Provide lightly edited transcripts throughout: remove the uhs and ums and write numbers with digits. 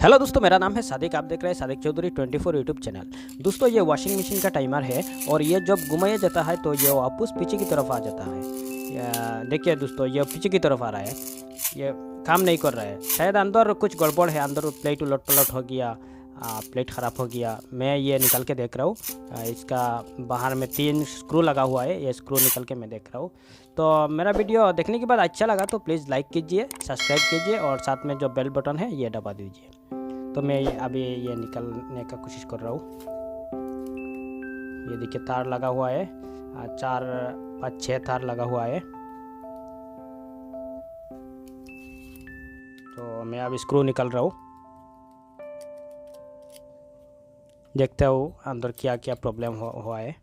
Hello दोस्तों, मेरा नाम है सादिक। आप देख रहे हैं सादिक चौधरी 24 यूट्यूब चैनल। दोस्तों, ये वॉशिंग मशीन का टाइमर है और ये जब घुमाया जाता है तो ये वापस पीछे की तरफ आ जाता है। देखिए दोस्तों, ये पीछे की तरफ आ रहा है। ये काम नहीं कर रहा है, शायद अंदर कुछ गड़बड़ है। अंदर प्लेट उलट पलट हो गया, प्लेट ख़राब हो गया। मैं ये निकल के देख रहा हूँ। इसका बाहर में 3 स्क्रू लगा हुआ है, ये स्क्रू निकल के मैं देख रहा हूँ। तो मेरा वीडियो देखने के बाद अच्छा लगा तो प्लीज़ लाइक कीजिए, सब्सक्राइब कीजिए और साथ में जो बेल बटन है ये दबा दीजिए। तो मैं अभी ये निकलने का कोशिश कर रहा हूँ। ये देखिए तार लगा हुआ है, 4 5 6 तार लगा हुआ है। तो मैं अब स्क्रू निकल रहा हूँ, देखता हूँ अंदर क्या क्या प्रॉब्लम हुआ है।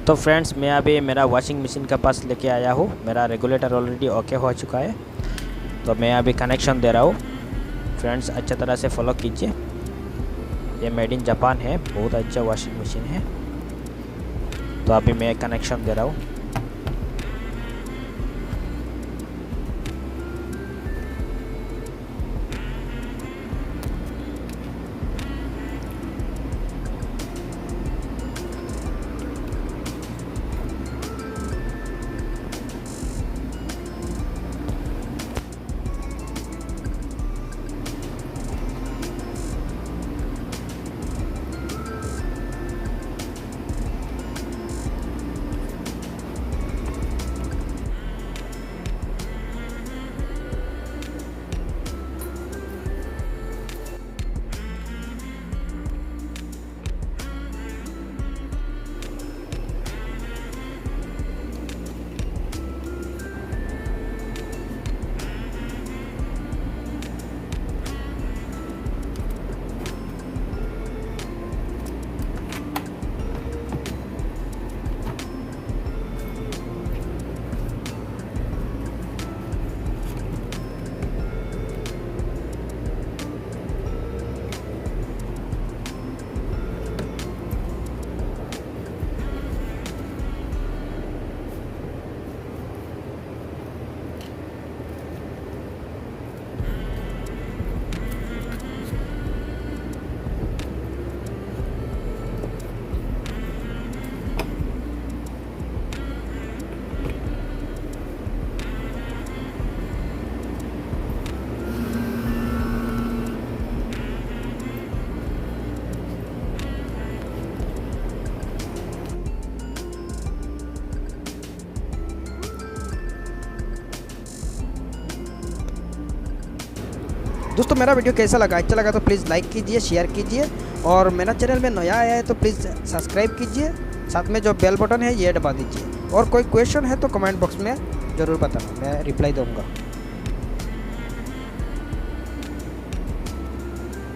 तो फ्रेंड्स मैं अभी मेरा वॉशिंग मशीन के पास लेके आया हूँ। मेरा रेगुलेटर ऑलरेडी ओके हो चुका है, तो मैं अभी कनेक्शन दे रहा हूँ। फ्रेंड्स अच्छी तरह से फॉलो कीजिए। ये मेड इन जापान है, बहुत अच्छा वॉशिंग मशीन है। तो अभी मैं कनेक्शन दे रहा हूँ। दोस्तों मेरा वीडियो कैसा लगा, अच्छा लगा तो प्लीज़ लाइक कीजिए, शेयर कीजिए, और मेरा चैनल में नया आया है तो प्लीज़ सब्सक्राइब कीजिए। साथ में जो बेल बटन है ये दबा दीजिए। और कोई क्वेश्चन है तो कमेंट बॉक्स में ज़रूर बताना, मैं रिप्लाई दूँगा।